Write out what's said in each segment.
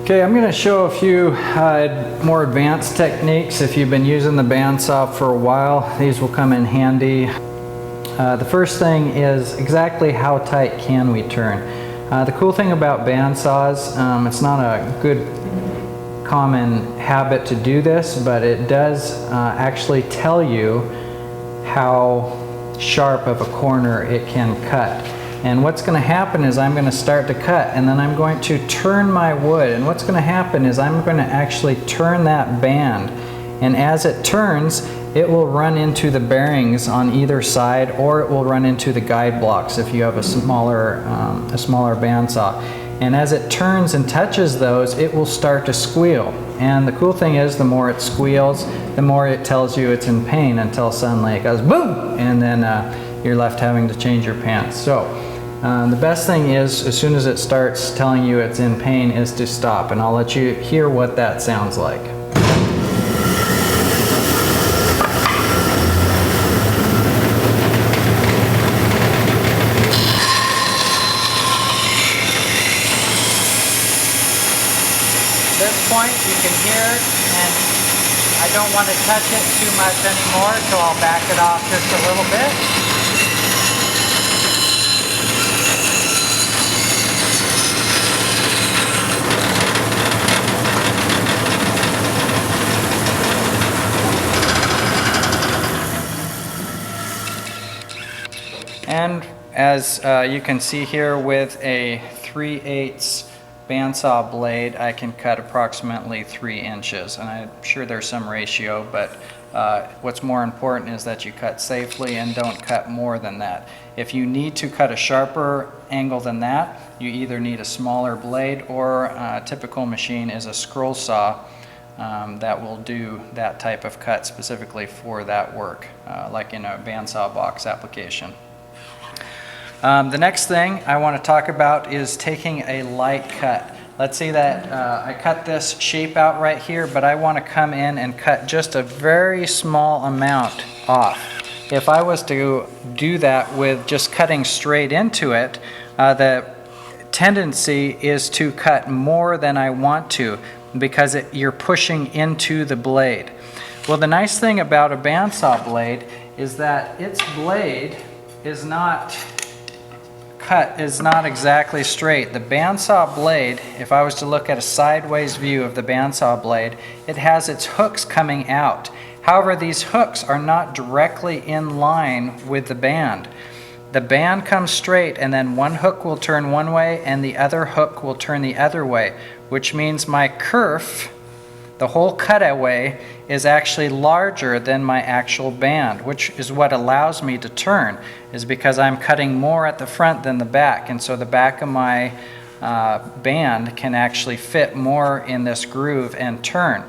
Okay, I'm going to show a few more advanced techniques. If you've been using the bandsaw for a while, these will come in handy. The first thing is exactly how tight can we turn. The cool thing about bandsaws, it's not a good common habit to do this, but it does actually tell you how sharp of a corner it can cut. And what's going to happen is I'm going to start to cut, and then I'm going to turn my wood, and what's going to happen is I'm going to actually turn that band, and as it turns it will run into the bearings on either side, or it will run into the guide blocks if you have a smaller bandsaw. And as it turns and touches those, it will start to squeal. And the cool thing is, the more it squeals, the more it tells you it's in pain, until suddenly it goes boom, and then you're left having to change your pants. So the best thing is, as soon as it starts telling you it's in pain, is to stop, and I'll let you hear what that sounds like. At this point you can hear it, and I don't want to touch it too much anymore, so I'll back it off just a little bit. And as you can see here, with a 3/8 bandsaw blade, I can cut approximately 3 inches. And I'm sure there's some ratio, but what's more important is that you cut safely and don't cut more than that. If you need to cut a sharper angle than that, you either need a smaller blade, or a typical machine is a scroll saw that will do that type of cut specifically for that work, like in a bandsaw box application. The next thing I want to talk about is taking a light cut. Let's say that I cut this shape out right here, but I want to come in and cut just a very small amount off. If I was to do that with just cutting straight into it, the tendency is to cut more than I want to, because you're pushing into the blade. Well, the nice thing about a bandsaw blade is that its blade is not exactly straight. The bandsaw blade, if I was to look at a sideways view of the bandsaw blade, it has its hooks coming out. However, these hooks are not directly in line with the band. The band comes straight, and then one hook will turn one way and the other hook will turn the other way, which means my kerf, the whole cutaway, is actually larger than my actual band, which is what allows me to turn, is because I'm cutting more at the front than the back, and so the back of my band can actually fit more in this groove and turn.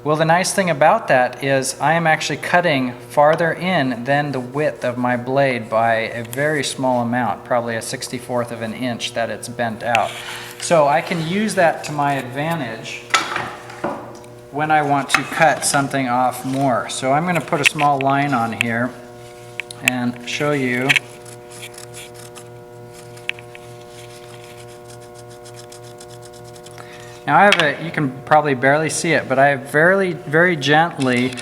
Well, the nice thing about that is I am actually cutting farther in than the width of my blade by a very small amount, probably a 1/64 of an inch that it's bent out. So I can use that to my advantage when I want to cut something off more. So I'm going to put a small line on here and show you. Now I have you can probably barely see it, but I have very gently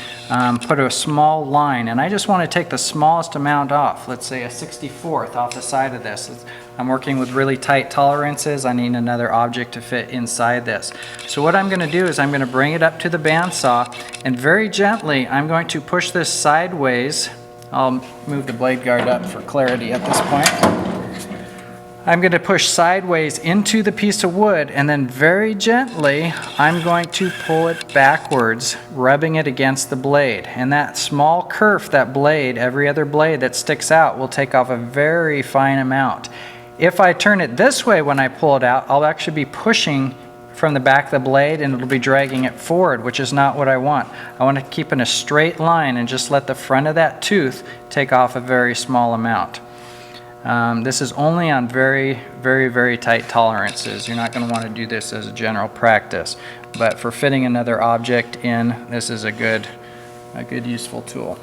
put a small line, and I just want to take the smallest amount off. Let's say a 1/64 off the side of this. I'm working with really tight tolerances. I need another object to fit inside this. So what I'm going to do is I'm going to bring it up to the bandsaw, and very gently I'm going to push this sideways. I'll move the blade guard up for clarity at this point. I'm going to push sideways into the piece of wood, and then very gently I'm going to pull it backwards, rubbing it against the blade. And that small kerf, that blade, every other blade that sticks out, will take off a very fine amount. If I turn it this way when I pull it out, I'll actually be pushing from the back of the blade, and it'll be dragging it forward, which is not what I want. I want to keep in a straight line and just let the front of that tooth take off a very small amount. This is only on very tight tolerances. You're not going to want to do this as a general practice, but for fitting another object in, this is a good useful tool.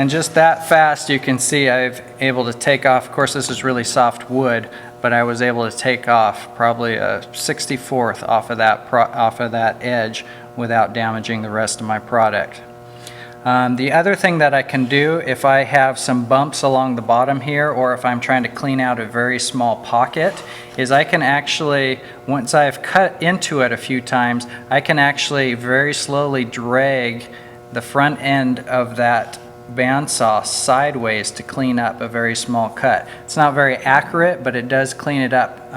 And just that fast, you can see I've able to take off. Of course, this is really soft wood, but I was able to take off probably a 64th off of that edge without damaging the rest of my product. The other thing that I can do if I have some bumps along the bottom here, or if I'm trying to clean out a very small pocket, is I can actually, once I've cut into it a few times, I can actually very slowly drag the front end of that bandsaw sideways to clean up a very small cut. It's not very accurate, but it does clean it up,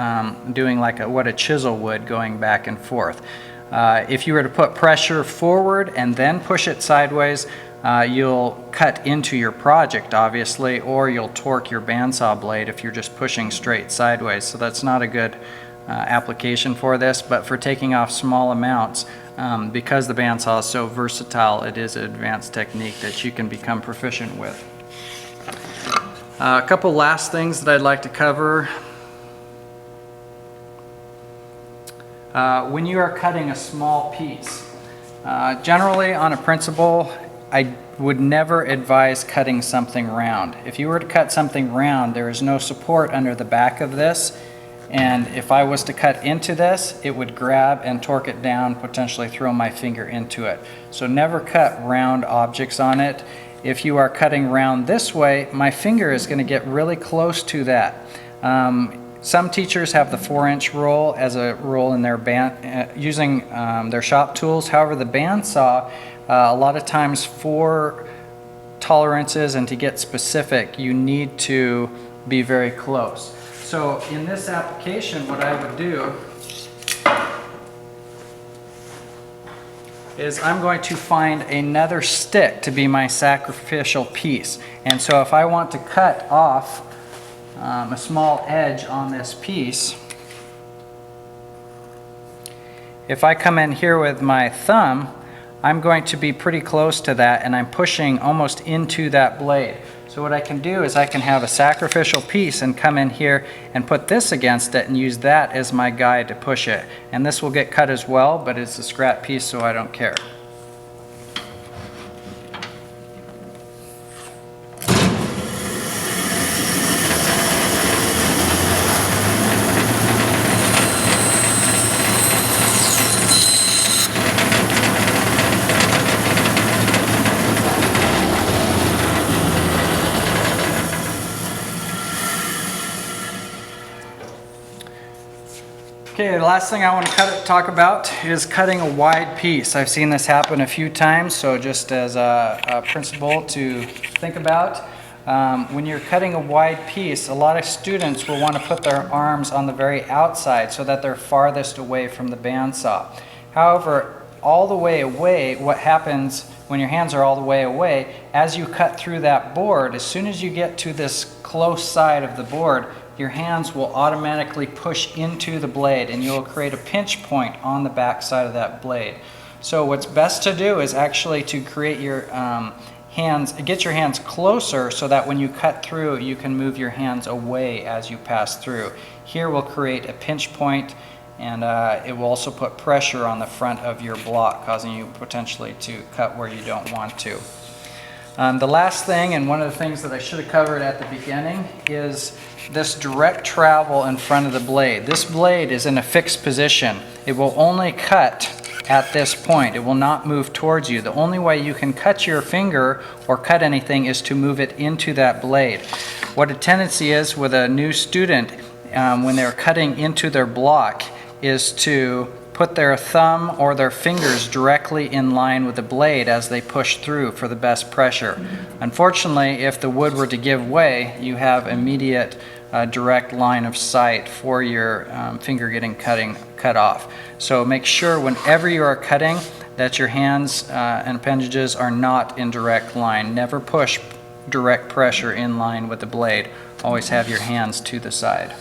doing like what a chisel would, going back and forth. If you were to put pressure forward and then push it sideways, you'll cut into your project, obviously, or you'll torque your bandsaw blade if you're just pushing straight sideways. So that's not a good application for this, but for taking off small amounts, because the bandsaw is so versatile, it is an advanced technique that you can become proficient with. A couple last things that I'd like to cover. When you are cutting a small piece, generally on a principle, I would never advise cutting something round. If you were to cut something round, there is no support under the back of this, and if I was to cut into this, it would grab and torque it down, potentially throw my finger into it. So never cut round objects on it. If you are cutting round this way, my finger is going to get really close to that. Some teachers have the 4-inch roll as a roll in their band, using their shop tools. However, the bandsaw, a lot of times for tolerances and to get specific, you need to be very close. So in this application, what I would do is I'm going to find another stick to be my sacrificial piece. And so if I want to cut off a small edge on this piece, if I come in here with my thumb, I'm going to be pretty close to that, and I'm pushing almost into that blade. So what I can do is I can have a sacrificial piece and come in here and put this against it and use that as my guide to push it. And this will get cut as well, but it's a scrap piece, so I don't care. Okay, the last thing I want to talk about is cutting a wide piece. I've seen this happen a few times, so just as a principle to think about. When you're cutting a wide piece, a lot of students will want to put their arms on the very outside so that they're farthest away from the bandsaw. However, all the way away, what happens when your hands are all the way away, as you cut through that board, as soon as you get to this close side of the board, your hands will automatically push into the blade and you'll create a pinch point on the back side of that blade. So what's best to do is actually to create your get your hands closer so that when you cut through, you can move your hands away as you pass through. Here we'll create a pinch point, and it will also put pressure on the front of your block, causing you potentially to cut where you don't want to. The last thing, and one of the things that I should have covered at the beginning, is this direct travel in front of the blade. This blade is in a fixed position. It will only cut at this point. It will not move towards you. The only way you can cut your finger or cut anything is to move it into that blade. What a tendency is with a new student when they're cutting into their block is to put their thumb or their fingers directly in line with the blade as they push through for the best pressure. Unfortunately, if the wood were to give way, you have immediate direct line of sight for your finger getting cut off. So make sure whenever you are cutting that your hands and appendages are not in direct line. Never push direct pressure in line with the blade. Always have your hands to the side.